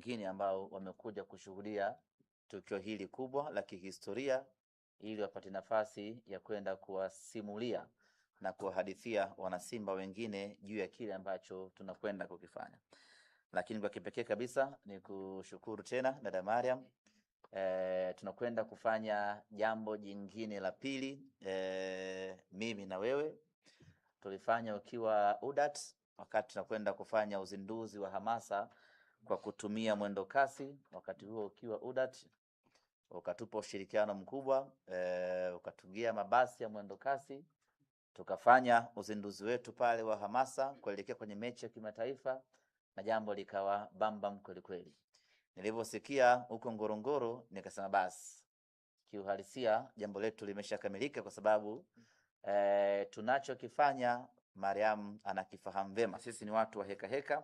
wengine ambao wamekuja kushuhudia tukio hili kubwa la kihistoria, ili wapate nafasi ya kwenda kuwasimulia na kuwahadithia wanasimba wengine juu ya kile ambacho tunakwenda kukifanya. Lakini kwa kipekee kabisa ni kushukuru tena dada Mariam. Tunakwenda kufanya jambo jingine la pili. Mimi na wewe tulifanya ukiwa UDAT, wakati tunakwenda kufanya uzinduzi wa hamasa kwa kutumia mwendo kasi. Wakati huo ukiwa UDAT ukatupa ushirikiano mkubwa, ukatugia mabasi ya mwendo kasi, tukafanya uzinduzi wetu pale wa hamasa kuelekea kwenye mechi ya kimataifa, na jambo likawa bambam kweli kweli. Nilivyosikia huko Ngorongoro nikasema basi kiuhalisia jambo letu limeshakamilika, kwa sababu tunachokifanya Mariam anakifahamu vema. Sisi ni watu wa heka heka,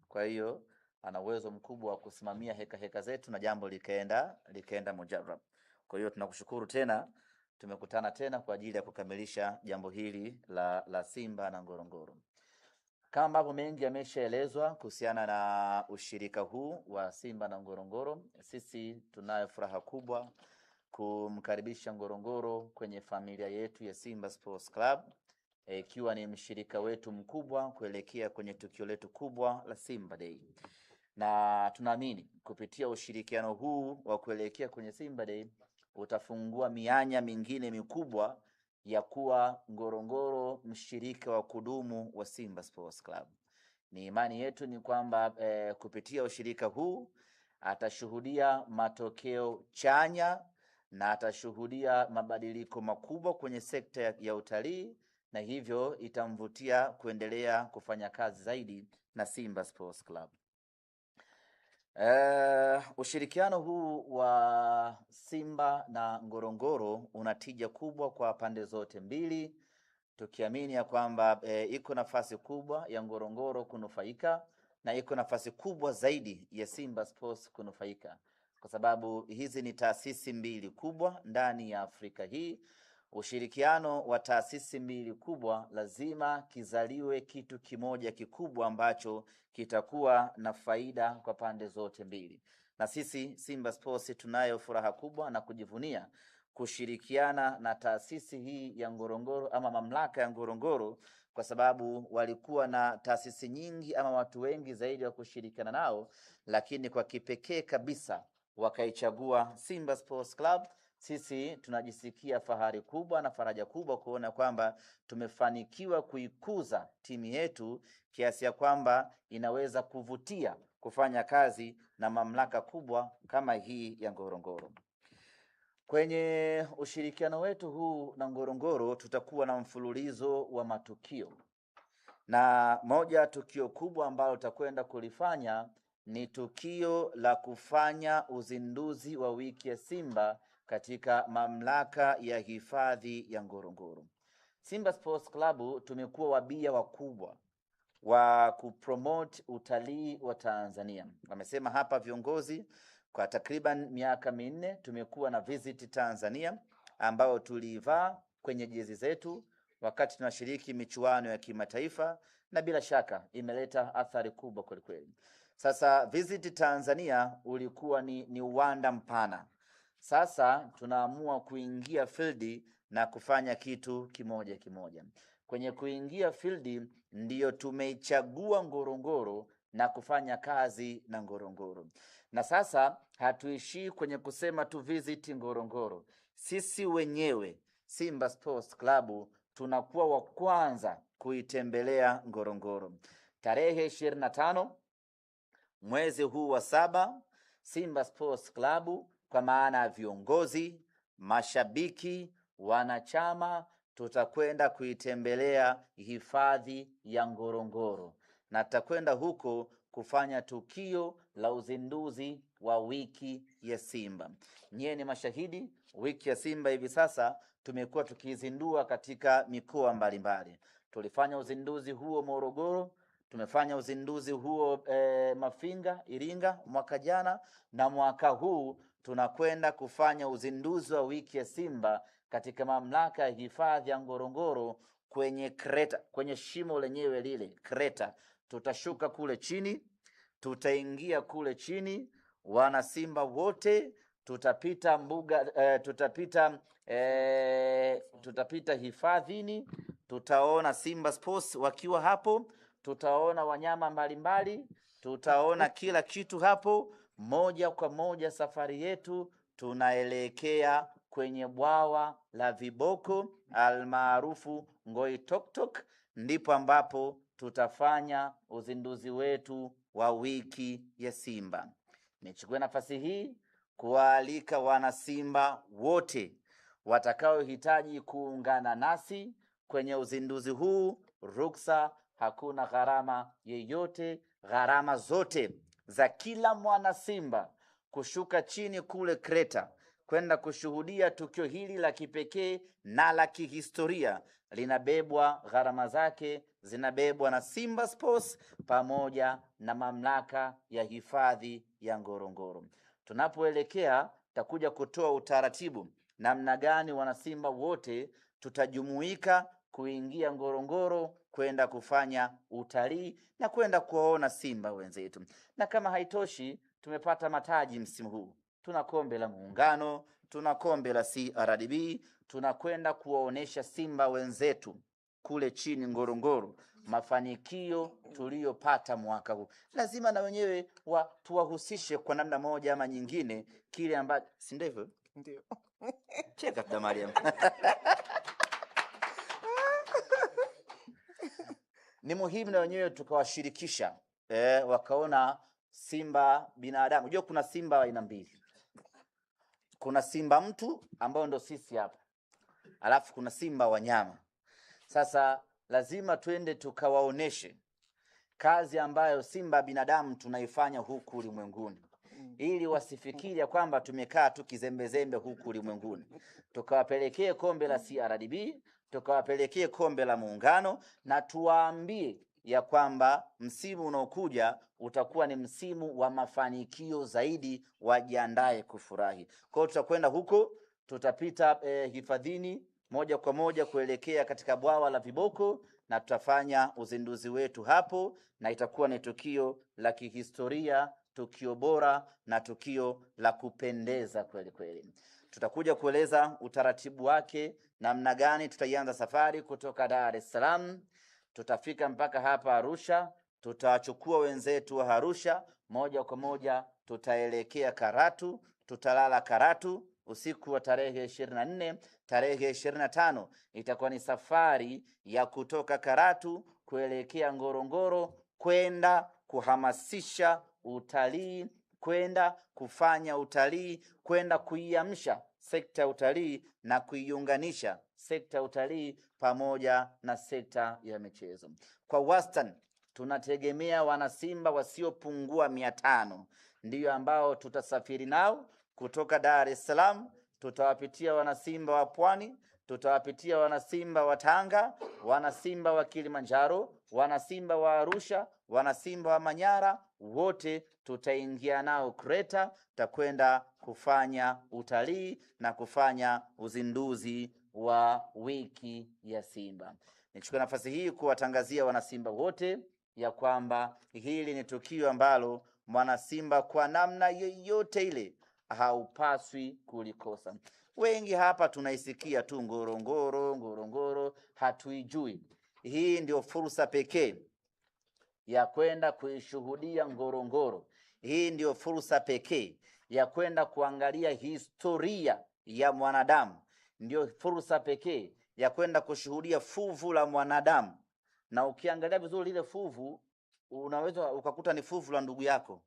kwa hiyo ana uwezo mkubwa wa kusimamia heka heka zetu na jambo likaenda mujarrab. Kwa hiyo tunakushukuru tena, tumekutana tena kwa ajili ya kukamilisha jambo hili la Simba na Ngorongoro. Kama ambavyo mengi yameshaelezwa kuhusiana na ushirika huu wa Simba na Ngorongoro, sisi tunayo furaha kubwa kumkaribisha Ngorongoro kwenye familia yetu ya Simba Sports Club, ikiwa ni mshirika wetu mkubwa kuelekea kwenye tukio letu kubwa la Simba Day. Na tunaamini kupitia ushirikiano huu wa kuelekea kwenye Simba Day utafungua mianya mingine mikubwa ya kuwa Ngorongoro mshirika wa kudumu wa Simba Sports Club. Ni imani yetu ni kwamba kupitia ushirika huu atashuhudia matokeo chanya na atashuhudia mabadiliko makubwa kwenye sekta ya utalii, na hivyo itamvutia kuendelea kufanya kazi zaidi na Simba Sports Club. Ushirikiano huu wa Simba na Ngorongoro una tija kubwa kwa pande zote mbili, tukiamini ya kwamba iko nafasi kubwa ya Ngorongoro kunufaika na iko nafasi kubwa zaidi ya Simba Sports kunufaika, kwa sababu hizi ni taasisi mbili kubwa ndani ya Afrika hii. Ushirikiano wa taasisi mbili kubwa lazima kizaliwe kitu kimoja kikubwa ambacho kitakuwa na faida kwa pande zote mbili. Na sisi Simba Sports tunayo furaha kubwa na kujivunia kushirikiana na taasisi hii ya Ngorongoro ama mamlaka ya Ngorongoro, kwa sababu walikuwa na taasisi nyingi ama watu wengi zaidi wa kushirikiana nao, lakini kwa kipekee kabisa wakaichagua Simba Sports Club. Sisi tunajisikia fahari kubwa na faraja kubwa kuona kwamba tumefanikiwa kuikuza timu yetu kiasi ya kwamba inaweza kuvutia kufanya kazi na mamlaka kubwa kama hii ya Ngorongoro. Kwenye ushirikiano wetu huu na Ngorongoro tutakuwa na mfululizo wa matukio, na moja tukio kubwa ambalo tutakwenda kulifanya ni tukio la kufanya uzinduzi wa wiki ya Simba katika mamlaka ya hifadhi ya Ngorongoro. Simba Sports Club tumekuwa wabia wakubwa wa kupromote utalii wa Tanzania. Wamesema hapa viongozi, kwa takriban miaka 4 tumekuwa na Visit Tanzania ambao tulivaa kwenye jezi zetu wakati tunashiriki michuano ya kimataifa, na bila shaka imeleta athari kubwa kweli kweli. Sasa Visit Tanzania ulikuwa ni uwanda mpana. Sasa tunaamua kuingia field na kufanya kitu kimoja kimoja. Kwenye kuingia field ndiyo tumeichagua Ngorongoro na kufanya kazi na Ngorongoro. Na sasa hatuishii kwenye kusema tu visit Ngorongoro. Sisi wenyewe Simba Sports Club tunakuwa wa kwanza kuitembelea Ngorongoro. Tarehe 25 mwezi huu wa 7, Simba Sports Club kwa maana ya viongozi, mashabiki, wanachama tutakwenda kuitembelea hifadhi ya Ngorongoro, na tutakwenda huko kufanya tukio la uzinduzi wa wiki ya Simba. Nyie ni mashahidi, wiki ya Simba hivi sasa tumekuwa tukizindua katika mikoa mbalimbali. Tulifanya uzinduzi huo Morogoro, tumefanya uzinduzi huo Mafinga, Iringa mwaka jana, na mwaka huu tunakwenda kufanya uzinduzi wa wiki ya Simba katika mamlaka ya hifadhi ya Ngorongoro kwenye kreta, kwenye shimo lenyewe lile kreta. Tutashuka kule chini, tutaingia kule chini, wana Simba wote tutapita tutapita hifadhini, tutaona Simba Sports wakiwa hapo, tutaona wanyama mbalimbali, tutaona kila kitu hapo. Moja kwa moja safari yetu tunaelekea kwenye bwawa la viboko almaarufu Ngoi Toktok, ndipo ambapo tutafanya uzinduzi wetu wa wiki ya Simba. Nichukue nafasi hii kuwaalika wana Simba wote watakaohitaji kuungana nasi kwenye uzinduzi huu. Ruksa, hakuna gharama yeyote. Gharama zote za kila mwana Simba kushuka chini kule Kreta kwenda kushuhudia tukio hili la kipekee na la kihistoria linabebwa, gharama zake zinabebwa na Simba Sports pamoja na mamlaka ya hifadhi ya Ngorongoro. Tunapoelekea takuja kutoa utaratibu namna gani wanasimba wote tutajumuika kuingia Ngorongoro kwenda kufanya utalii na kwenda kuwaona Simba wenzetu. Na kama haitoshi, tumepata mataji msimu huu. Tuna kombe la Muungano, tuna kombe la CRDB, tunakwenda kuwaonesha Simba wenzetu kule chini Ngorongoro mafanikio tuliyopata mwaka huu. Lazima na wenyewe tuwahusishe kwa namna moja ama nyingine kile ambacho, si ndivyo? Ndio. Cheka kwa Mariam. Ni muhimu na wenyewe tukawashirikisha wakaona Simba binadamu. Unajua kuna Simba aina mbili. Kuna Simba mtu ambao ndo sisi hapa. Alafu kuna Simba wanyama. Sasa lazima twende tukawaoneshe kazi ambayo Simba binadamu tunaifanya huku ulimwenguni, ili wasifikiri ya kwamba tumekaa tu kizembezembe huku ulimwenguni. Tukawapelekee kombe la CRDB, tukawapelekee kombe la Muungano, na tuwaambie ya kwamba msimu unaokuja utakuwa ni msimu wa mafanikio zaidi, wajiandae kufurahi. Kwa hiyo tutakwenda huko, tutapita hifadhini moja kwa moja kuelekea katika bwawa la viboko, na tutafanya uzinduzi wetu hapo, na itakuwa ni tukio la kihistoria, tukio bora na tukio la kupendeza kweli kweli. Tutakuja kueleza utaratibu wake, namna gani tutaianza safari kutoka Dar es Salaam. Tutafika mpaka hapa Arusha, tutawachukua wenzetu wa Arusha, moja kwa moja tutaelekea Karatu, tutalala Karatu usiku wa tarehe 24. Tarehe 25 itakuwa ni safari ya kutoka Karatu kuelekea Ngorongoro, kwenda kuhamasisha utalii, kwenda kufanya utalii, kwenda kuiamsha sekta ya utalii na kuiunganisha sekta ya utalii pamoja na sekta ya michezo. Kwa wastani tunategemea wanasimba wasiopungua 500 ndiyo ambao tutasafiri nao kutoka Dar es Salaam. Tutawapitia wanasimba wa Pwani, tutawapitia wanasimba wa Tanga, wanasimba wa Kilimanjaro, wanasimba wa Arusha, wanasimba wa Manyara, wote tutaingia nao Kreta, tutakwenda kufanya utalii na kufanya uzinduzi wa wiki ya Simba. Nichukue nafasi hii kuwatangazia wanasimba wote ya kwamba hili ni tukio ambalo mwanasimba kwa namna yoyote ile haupaswi kulikosa. Wengi hapa tunaisikia tu Ngorongoro, Ngorongoro, hatuijui. Hii ndio fursa pekee ya kwenda kuishuhudia Ngorongoro. Hii ndio fursa pekee ya kwenda kuangalia historia ya mwanadamu. Ndio fursa pekee ya kwenda kushuhudia fuvu la mwanadamu. Na ukiangalia vizuri ile fuvu, unaweza ukakuta ni fuvu la ndugu yako.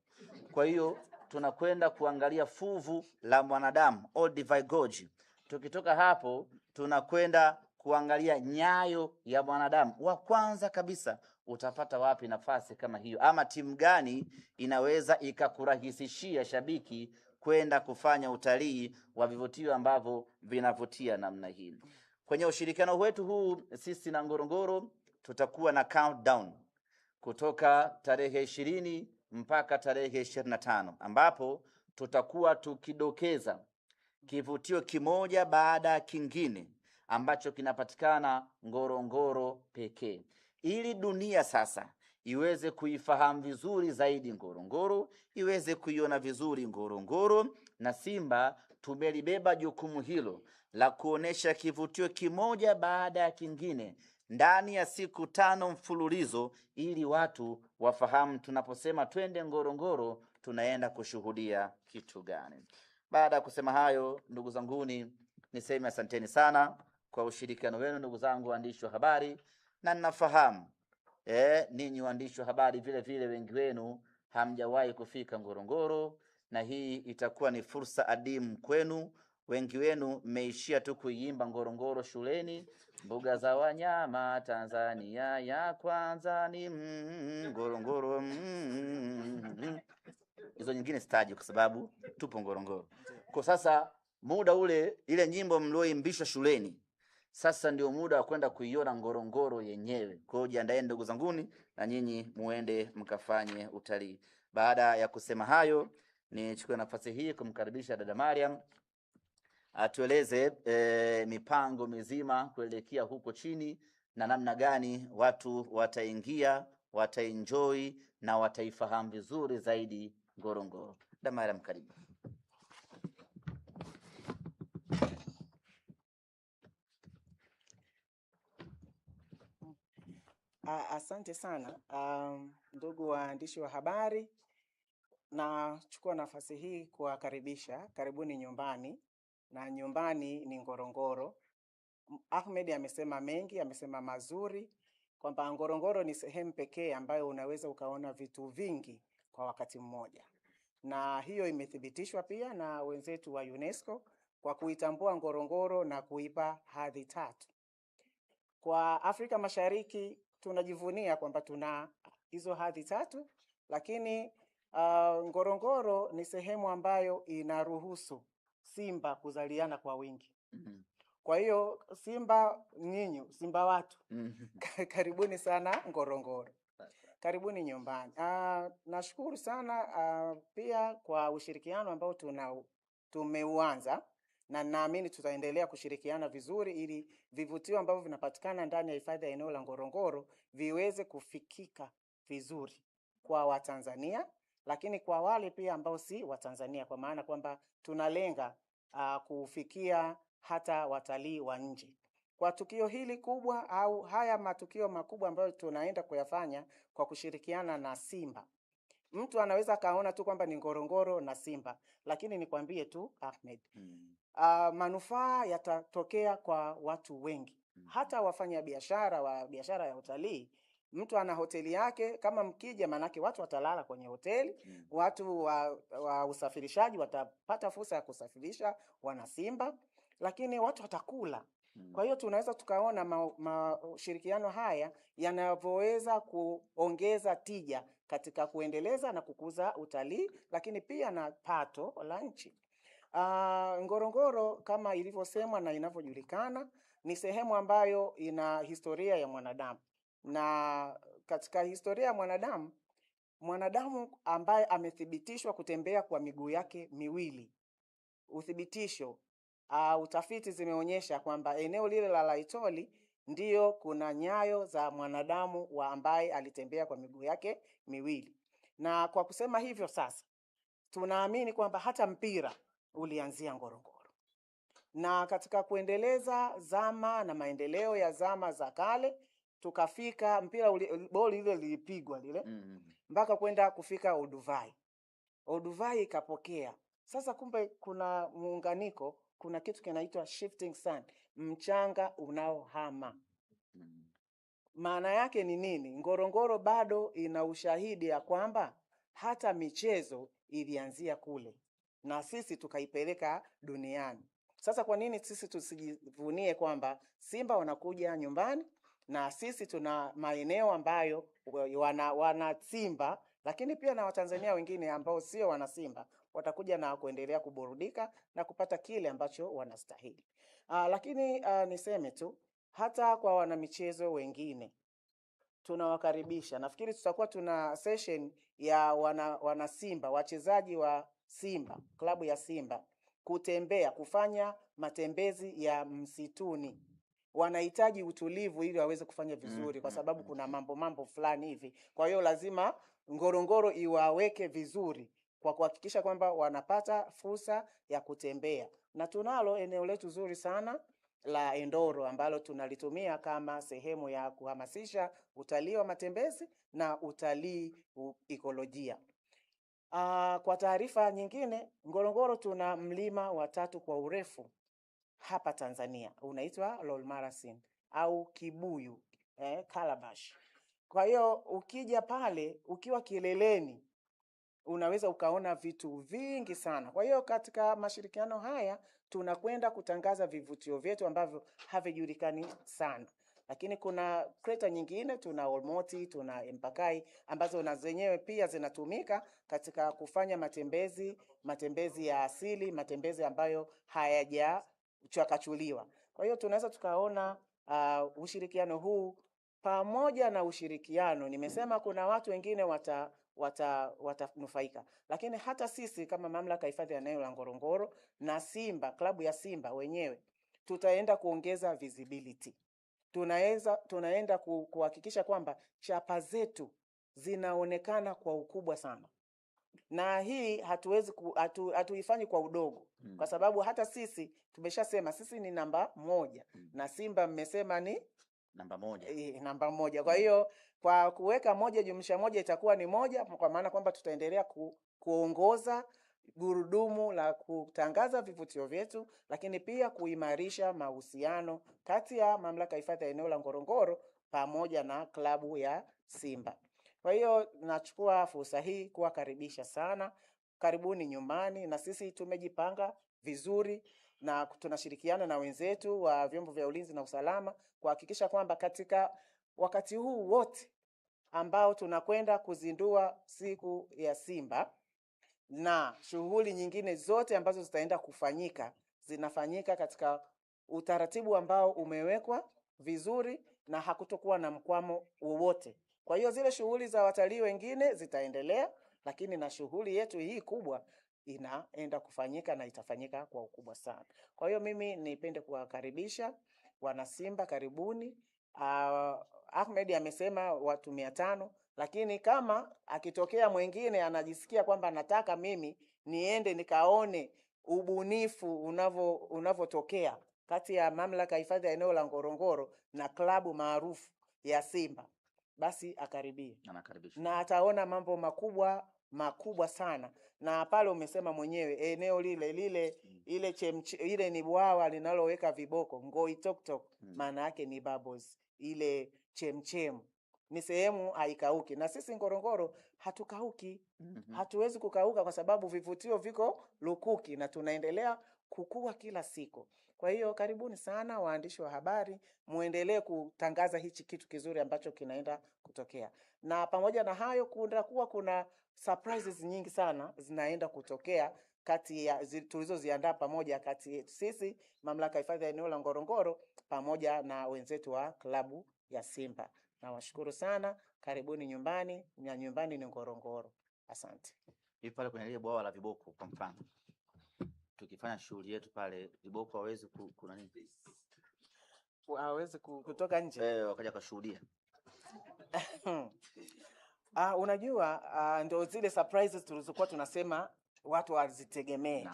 Kwa hiyo tunakwenda kuangalia fuvu la mwanadamu, Olduvai Gorge. Tukitoka hapo tunakwenda kuangalia nyayo ya mwanadamu. Wa kwanza kabisa, utapata wapi nafasi kama hiyo? Ama timu gani inaweza ikakurahisishia shabiki kwenda kufanya utalii wa vivutio ambavyo vinavutia namna hii? Kwenye ushirikiano wetu huu sisi na Ngorongoro tutakuwa na countdown kutoka tarehe 20 mpaka tarehe 25, ambapo tutakuwa tukidokeza kivutio kimoja baada ya kingine ambacho kinapatikana Ngorongoro pekee, ili dunia sasa iweze kuifahamu vizuri zaidi Ngorongoro, iweze kuiona vizuri Ngorongoro, na Simba tumelibeba jukumu hilo la kuonesha kivutio kimoja baada ya kingine ndani ya siku 5 mfululizo, ili watu wafahamu tunaposema twende Ngorongoro tunaenda kushuhudia kitu gani. Baada ya kusema hayo, ndugu zanguni, niseme asanteni sana kwa ushirikiano wenu, ndugu zangu waandishi wa habari, na ninafahamu ninyi waandishi wa habari vile vile wengi wenu hamjawahi kufika Ngorongoro, na hii itakuwa ni fursa adimu kwenu. Wengi wenu mmeishia tu kuiimba Ngorongoro shuleni, mbuga za wanyama Tanzania ya kwanza ni Ngorongoro. Hizo nyingine sitaji kwa sababu tupo Ngorongoro. Kwa sasa muda ule ile nyimbo mlioimbishwa shuleni, sasa ndio muda wa kwenda kuiona Ngorongoro yenyewe. Kwa hiyo jiandaeni ndugu zanguni, na nyinyi muende mkafanye utalii. Baada ya kusema hayo, nichukue nafasi hii kumkaribisha dada Mariam atueleze mipango mizima kuelekea huko chini na namna gani watu wataingia, wataenjoy na wataifahamu vizuri zaidi Ngorongoro. Dada Mariam, karibu. Asante sana ndugu waandishi wa habari, nachukua nafasi hii kuwakaribisha. Karibuni nyumbani, na nyumbani ni Ngorongoro. Ahmed amesema mengi, amesema mazuri kwamba Ngorongoro ni sehemu pekee ambayo unaweza ukaona vitu vingi kwa wakati mmoja, na hiyo imethibitishwa pia na wenzetu wa UNESCO kwa kuitambua Ngorongoro na kuipa hadhi 3. Kwa Afrika Mashariki tunajivunia kwamba tuna hizo hadhi 3, lakini Ngorongoro ni sehemu ambayo inaruhusu simba kuzaliana kwa wingi. Kwa hiyo simba nyinyi, simba watu, karibuni sana Ngorongoro. Karibuni nyumbani. Nashukuru sana pia kwa ushirikiano ambao tumeuanza, na naamini tutaendelea kushirikiana vizuri ili vivutio ambavyo vinapatikana ndani ya hifadhi ya eneo la Ngorongoro viweze kufikika vizuri kwa Watanzania, lakini kwa wale pia ambao si Watanzania, kwa maana kwamba tunalenga kufikia hata watalii wa nje. Kwa tukio hili kubwa au haya matukio makubwa ambayo tunaenda kuyafanya kwa kushirikiana na Simba, mtu anaweza kaona tu kwamba ni Ngorongoro na Simba, lakini nikwambie tu Ahmed, manufaa yatatokea kwa watu wengi. Hata wafanya biashara wa biashara ya utalii, mtu ana hoteli yake, kama mkija manake watu watalala kwenye hoteli, watu wa usafirishaji watapata fursa ya kusafirisha wana Simba, lakini watu watakula. Kwa hiyo tunaweza tukaona mashirikiano haya yanavyoweza kuongeza tija katika kuendeleza na kukuza utalii, lakini pia na pato la nchi. Ngorongoro kama ilivyosemwa na inavyojulikana ni sehemu ambayo ina historia ya mwanadamu, na katika historia ya mwanadamu ambaye amethibitishwa kutembea kwa miguu yake miwili, uthibitisho utafiti zimeonyesha kwamba eneo lile la Laetoli ndiyo kuna nyayo za mwanadamu wa ambaye alitembea kwa miguu yake miwili. Na kwa kusema hivyo sasa tunaamini kwamba hata mpira ulianzia Ngorongoro, na katika kuendeleza zama na maendeleo ya zama za kale tukafika mpira boli ile lilipigwa lile mpaka kwenda kufika Olduvai. Olduvai ikapokea. Sasa kumbe kuna muunganiko, kuna kitu kinaitwa shifting sand, mchanga unaohama. Maana yake ni nini? Ngorongoro bado ina ushahidi ya kwamba hata michezo ilianzia kule na sisi tukaipeleka duniani. Sasa kwa nini sisi tusijivunie kwamba Simba wanakuja nyumbani, na sisi tuna maeneo ambayo wana Simba, lakini pia na Watanzania wengine ambao sio wana Simba watakuja na kuendelea kuburudika na kupata kile ambacho wanastahili. Lakini niseme tu hata kwa wanamichezo wengine tunawakaribisha. Nafikiri tutakuwa tuna session ya wana Simba, wachezaji wa Simba, klabu ya Simba, kutembea, kufanya matembezi ya msituni. wanahitaji utulivu ili waweze kufanya vizuri, kwa sababu kuna mambo fulani hivi. Kwa hiyo lazima Ngorongoro iwaweke vizuri kwa kuhakikisha kwamba wanapata fursa ya kutembea, na tunalo eneo letu zuri sana la Endoro ambalo tunalitumia kama sehemu ya kuhamasisha utalii wa matembezi na utalii ekolojia. Kwa taarifa nyingine, Ngorongoro tuna mlima wa 3 kwa urefu hapa Tanzania, unaitwa Lolmarasin au Kibuyu, Calabash. Kwa hiyo ukija pale ukiwa kileleni unaweza ukaona vitu vingi sana. Kwa hiyo katika mashirikiano haya tunakwenda kutangaza vivutio vyetu ambavyo havijulikani sana. Lakini kuna kreta nyingine, tuna Olmoti, tuna Empakai ambazo na zenyewe pia zinatumika katika kufanya matembezi ya asili, matembezi ambayo hayajachakachuliwa. Kwa hiyo tunaweza tukaona ushirikiano huu pamoja na ushirikiano. Nimesema kuna watu wengine watanufaika, lakini hata sisi kama mamlaka hifadhi ya eneo la Ngorongoro na Simba, klabu ya Simba wenyewe tutaenda kuongeza visibility. Tunaenda kuhakikisha kwamba chapa zetu zinaonekana kwa ukubwa sana, na hii hatuifanyi kwa udogo, kwa sababu hata sisi tumeshasema sisi ni namba 1 na Simba mmesema ni namba 1. Namba 1. Kwa hiyo kwa kuweka 1+1 itakuwa ni 1, kwa maana kwamba tutaendelea kuongoza gurudumu la kutangaza vivutio vyetu, lakini pia kuimarisha mahusiano kati ya mamlaka hifadhi ya eneo la Ngorongoro pamoja na klabu ya Simba. Kwa hiyo nachukua fursa hii kuwakaribisha sana. Karibuni nyumbani, na sisi tumejipanga vizuri na tunashirikiana na wenzetu wa vyombo vya ulinzi na usalama kuhakikisha kwamba katika wakati huu wote ambao tunakwenda kuzindua siku ya Simba na shughuli nyingine zote ambazo zitaenda kufanyika, zinafanyika katika utaratibu ambao umewekwa vizuri na hakutokuwa na mkwamo wowote. Kwa hiyo zile shughuli za watalii wengine zitaendelea, lakini na shughuli yetu hii kubwa inaenda kufanyika na itafanyika kwa ukubwa sana. Kwa hiyo mimi nipende kuwakaribisha wana Simba, karibuni. Ahmed amesema watu 500, lakini kama akitokea mwingine anajisikia kwamba nataka mimi niende nikaone ubunifu unavotokea kati ya mamlaka hifadhi ya eneo la Ngorongoro na klabu maarufu ya Simba, basi akaribie na ataona mambo makubwa sana. Na pale umesema mwenyewe eneo ile ni bwawa linaloweka viboko, Ngoitoktok, maana yake ni bubbles, ile chemchem. Ni sehemu haikauki, na sisi Ngorongoro hatukauki. Hatuwezi kukauka kwa sababu vivutio viko lukuki na tunaendelea kukua kila siku. Kwa hiyo karibuni sana waandishi wa habari, muendelee kutangaza hichi kitu kizuri ambacho kinaenda kutokea. Na pamoja na hayo kuna surprises nyingi sana zinaenda kutokea kati ya tulizoziandaa pamoja kati yetu sisi mamlaka hifadhi ya eneo la Ngorongoro pamoja na wenzetu wa klabu ya Simba. Nawashukuru sana, karibuni nyumbani, na nyumbani ni Ngorongoro. Asante. Hivi pale kwenye ile bwawa la viboko kwa mfano, tukifanya shughuli yetu pale, viboko hawezi kuna nini? Hawezi kutoka nje. Wakaja kushuhudia. Unajua ndio zile surprises tulizokuwa tunasema watu wazitegemee.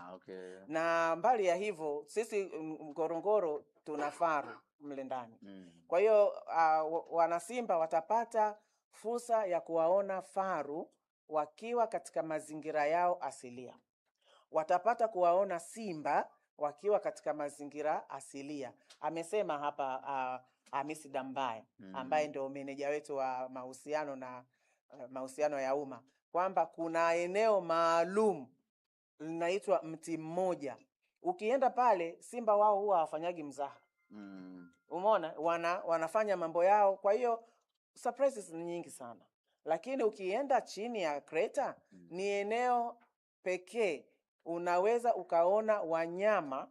Na mbali ya hivyo sisi Ngorongoro tuna faru mle ndani. Kwa hiyo wana Simba watapata fursa ya kuwaona faru wakiwa katika mazingira yao asilia. Watapata simba wakiwa katika mazingira asilia. Amesema hapa Hamisi Dambaya ambaye ndio meneja wetu wa mahusiano ya umma kwamba kuna eneo maalum linaitwa Mti Mmoja. Ukienda pale simba wao huwa hawafanyagi mzaha. Umeona, wanafanya mambo yao. Kwa hiyo surprises ni nyingi sana, lakini ukienda chini ya kreta ni eneo pekee unaweza ukaona wanyama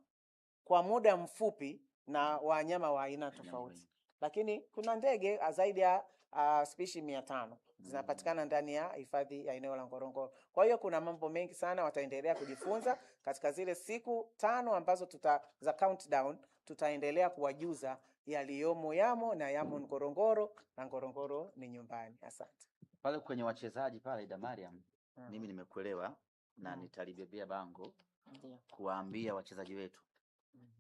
kwa muda mfupi na wanyama wa aina tofauti. Lakini kuna ndege zaidi ya spishi 500. zinapatikana ndani ya hifadhi ya eneo la Ngorongoro. Kwa hiyo kuna mambo mengi sana wataendelea kujifunza katika zile siku 5 ambazo za countdown, tutaendelea kuwajuza yaliyomo yamo Ngorongoro, na Ngorongoro ni nyumbani. Asante. Pale kwenye wachezaji pale, Da Mariam, mimi nimekuelewa na nitalibebea bango kuwaambia wachezaji wetu,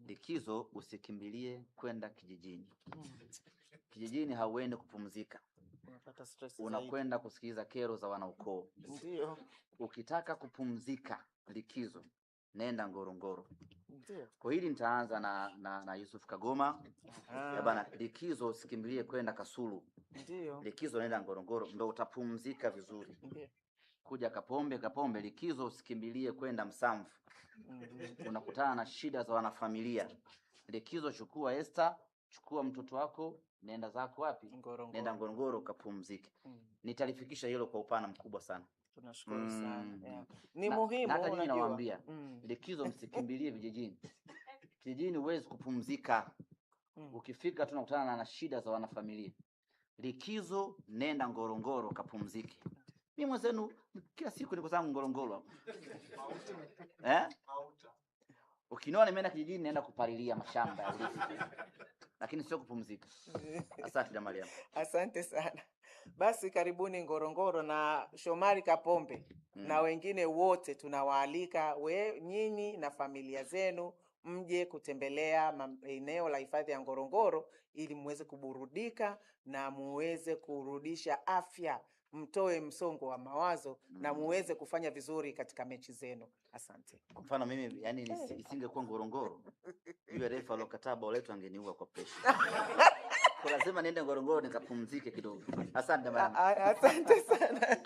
likizo usikimbilie kwenda kijijini. Kijijini hauendi kupumzika, Unapata stress, unakwenda kusikiliza kero za wanaukoo. Ndio. Ukitaka kupumzika likizo, nenda Ngorongoro. Ndio. Kwa hili nitaanza na Yusuf Kagoma. Bana, likizo usikimbilie kwenda Kasulu. Ndio. Likizo nenda Ngorongoro, ndio utapumzika vizuri. Ndio. Kuja Kapombe, likizo usikimbilie kwenda Msamvu. Unakutana na shida za wanafamilia. Likizo chukua Esther, chukua mtoto wako, nenda zako wapi? Ngorongoro. Nenda Ngorongoro ukapumzike. Nitalifikisha hilo kwa upana mkubwa sana. Tunashukuru sana. Yeah. Ni muhimu, hata mimi nawaambia, likizo msikimbilie vijijini. Kijijini huwezi kupumzika. Ukifika tunakutana na shida za wanafamilia. Likizo nenda Ngorongoro kapumzike. Mimi mwenzenu kila siku niko zangu Ngorongoro hapo. Ukiniona nimeenda kijijini naenda kupalilia mashamba ya urithi. Lakini sio kupumzika. Asante Da Mariam. Asante sana. Basi karibuni Ngorongoro, na Shomari Kapombe na wengine wote tunawaalika nyinyi na familia zenu mje kutembelea eneo la hifadhi ya Ngorongoro ili muweze kuburudika na muweze kurudisha afya, mtoe msongo wa mawazo na muweze kufanya vizuri katika mechi zenu. Asante. Kwa mfano mimi isingekuwa Ngorongoro, yule refa alokataa bao letu angeniua kwa pressure. Kwa lazima niende Ngorongoro nikapumzike kidogo. Asante. Asante sana.